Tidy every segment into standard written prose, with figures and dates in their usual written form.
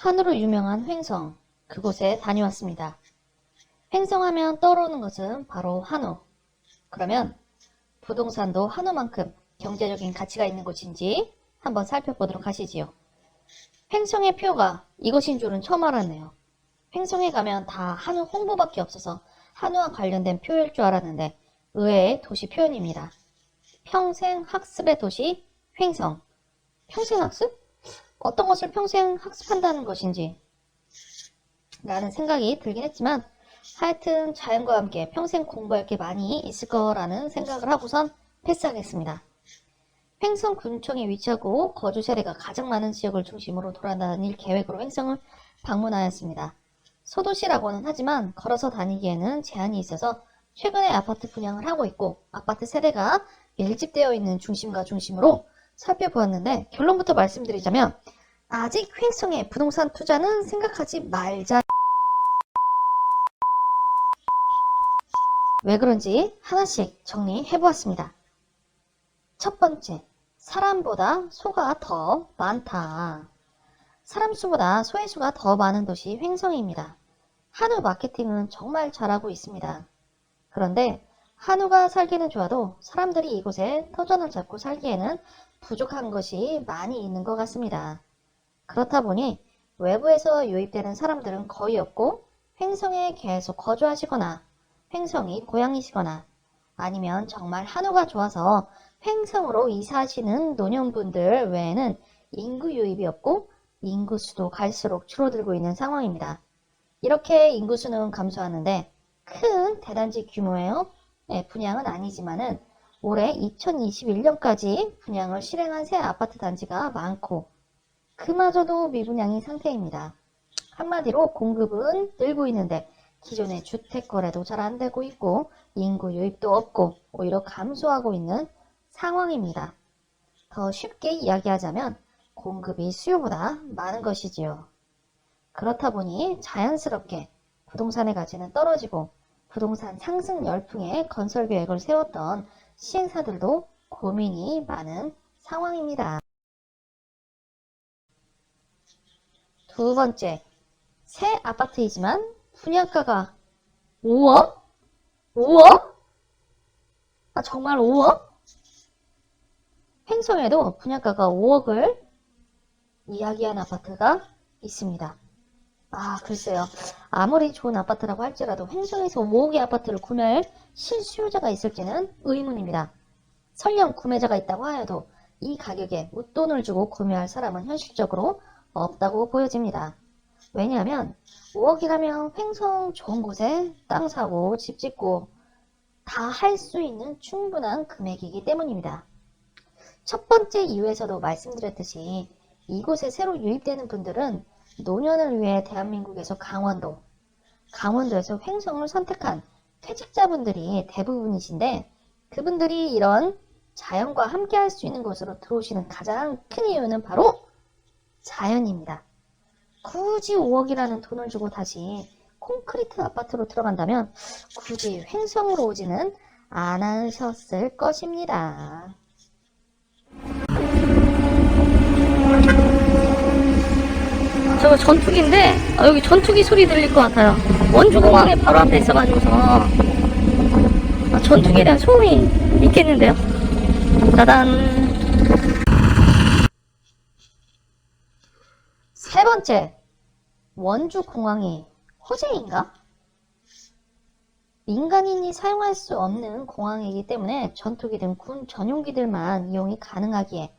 한우로 유명한 횡성, 그곳에 다녀왔습니다. 횡성하면 떠오르는 것은 바로 한우. 그러면 부동산도 한우만큼 경제적인 가치가 있는 곳인지 한번 살펴보도록 하시지요. 횡성의 표가 이것인 줄은 처음 알았네요. 횡성에 가면 다 한우 홍보밖에 없어서 한우와 관련된 표일 줄 알았는데 의외의 도시 표현입니다. 평생학습의 도시 횡성. 평생학습? 어떤 것을 평생 학습한다는 것인지 라는 생각이 들긴 했지만 하여튼 자연과 함께 평생 공부할 게 많이 있을 거라는 생각을 하고선 패스하겠습니다. 횡성군청에 위치하고 거주 세대가 가장 많은 지역을 중심으로 돌아다닐 계획으로 횡성을 방문하였습니다. 소도시라고는 하지만 걸어서 다니기에는 제한이 있어서 최근에 아파트 분양을 하고 있고 아파트 세대가 밀집되어 있는 중심과 중심으로 살펴보았는데 결론부터 말씀드리자면 아직 횡성에 부동산 투자는 생각하지 말자. 왜 그런지 하나씩 정리해보았습니다. 첫 번째, 사람보다 소가 더 많다. 사람 수보다 소의 수가 더 많은 도시 횡성입니다. 한우 마케팅은 정말 잘하고 있습니다. 그런데 한우가 살기는 좋아도 사람들이 이곳에 터전을 잡고 살기에는 부족한 것이 많이 있는 것 같습니다. 그렇다 보니 외부에서 유입되는 사람들은 거의 없고 횡성에 계속 거주하시거나 횡성이 고향이시거나 아니면 정말 한우가 좋아서 횡성으로 이사하시는 노년분들 외에는 인구 유입이 없고 인구수도 갈수록 줄어들고 있는 상황입니다. 이렇게 인구수는 감소하는데 큰 대단지 규모의 분양은 아니지만은 올해 2021년까지 분양을 실행한 새 아파트 단지가 많고 그마저도 미분양인 상태입니다. 한마디로 공급은 늘고 있는데 기존의 주택 거래도 잘 안되고 있고 인구 유입도 없고 오히려 감소하고 있는 상황입니다. 더 쉽게 이야기하자면 공급이 수요보다 많은 것이지요. 그렇다 보니 자연스럽게 부동산의 가치는 떨어지고 부동산 상승 열풍에 건설 계획을 세웠던 시행사들도 고민이 많은 상황입니다. 두 번째, 새 아파트이지만 분양가가 5억? 5억? 아, 정말 5억? 횡성에도 분양가가 5억을 이야기한 아파트가 있습니다. 아, 글쎄요. 아무리 좋은 아파트라고 할지라도 횡성에서 5억의 아파트를 구매할 실수요자가 있을지는 의문입니다. 설령 구매자가 있다고 하여도 이 가격에 웃돈을 주고 구매할 사람은 현실적으로 없다고 보여집니다. 왜냐하면 5억이라면 횡성 좋은 곳에 땅 사고 집 짓고 다 할 수 있는 충분한 금액이기 때문입니다. 첫 번째 이유에서도 말씀드렸듯이 이곳에 새로 유입되는 분들은 노년을 위해 대한민국에서 강원도에서 횡성을 선택한 퇴직자분들이 대부분이신데 그분들이 이런 자연과 함께 할 수 있는 곳으로 들어오시는 가장 큰 이유는 바로 자연입니다. 굳이 5억이라는 돈을 주고 다시 콘크리트 아파트로 들어간다면 굳이 횡성으로 오지는 않으셨을 것입니다. 저거 전투기인데 여기 전투기 소리 들릴 것 같아요. 원주공항에 바로 앞에 있어가지고서 전투기에 대한 소음이 있겠는데요. 짜잔. 세 번째, 원주공항이 호재인가? 민간인이 사용할 수 없는 공항이기 때문에 전투기 등 군 전용기들만 이용이 가능하기에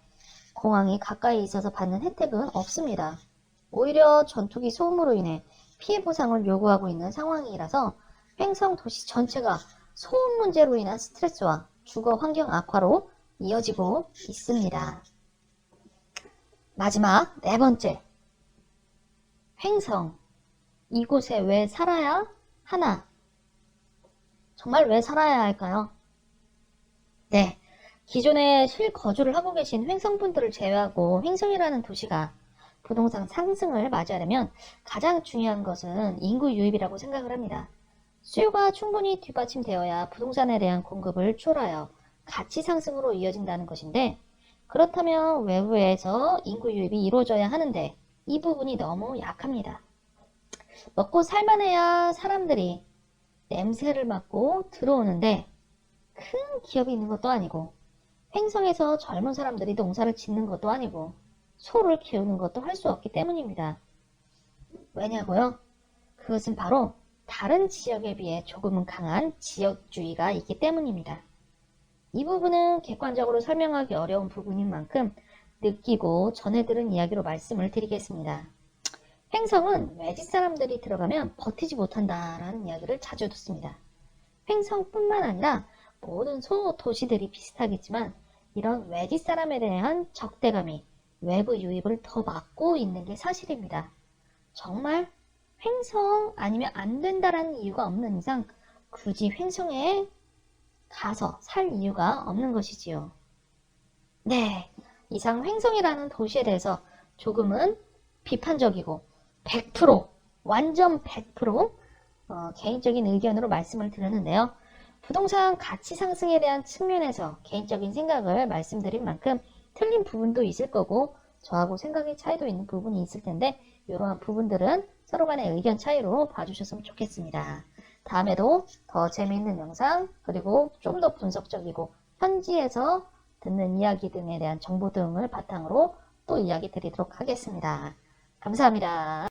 공항이 가까이 있어서 받는 혜택은 없습니다. 오히려 전투기 소음으로 인해 피해 보상을 요구하고 있는 상황이라서 횡성 도시 전체가 소음 문제로 인한 스트레스와 주거 환경 악화로 이어지고 있습니다. 마지막 네 번째, 횡성. 이곳에 왜 살아야 하나? 정말 왜 살아야 할까요? 네, 기존에 실거주를 하고 계신 횡성분들을 제외하고 횡성이라는 도시가 부동산 상승을 맞이하려면 가장 중요한 것은 인구 유입이라고 생각을 합니다. 수요가 충분히 뒷받침되어야 부동산에 대한 공급을 추월하여 가치 상승으로 이어진다는 것인데 그렇다면 외부에서 인구 유입이 이루어져야 하는데 이 부분이 너무 약합니다. 먹고 살만해야 사람들이 냄새를 맡고 들어오는데 큰 기업이 있는 것도 아니고 횡성에서 젊은 사람들이 농사를 짓는 것도 아니고 소를 키우는 것도 할 수 없기 때문입니다. 왜냐고요? 그것은 바로 다른 지역에 비해 조금은 강한 지역주의가 있기 때문입니다. 이 부분은 객관적으로 설명하기 어려운 부분인 만큼 느끼고 전해 들은 이야기로 말씀을 드리겠습니다. 횡성은 외지 사람들이 들어가면 버티지 못한다라는 이야기를 자주 듣습니다. 횡성뿐만 아니라 모든 소도시들이 비슷하겠지만 이런 외지 사람에 대한 적대감이 외부 유입을 더 막고 있는 게 사실입니다. 정말 횡성 아니면 안 된다라는 이유가 없는 이상 굳이 횡성에 가서 살 이유가 없는 것이지요. 네, 이상 횡성이라는 도시에 대해서 조금은 비판적이고 100% 완전 100% 개인적인 의견으로 말씀을 드렸는데요. 부동산 가치 상승에 대한 측면에서 개인적인 생각을 말씀드린 만큼 틀린 부분도 있을 거고 저하고 생각의 차이도 있는 부분이 있을 텐데 이러한 부분들은 서로 간의 의견 차이로 봐주셨으면 좋겠습니다. 다음에도 더 재미있는 영상 그리고 좀 더 분석적이고 현지에서 듣는 이야기 등에 대한 정보 등을 바탕으로 또 이야기 드리도록 하겠습니다. 감사합니다.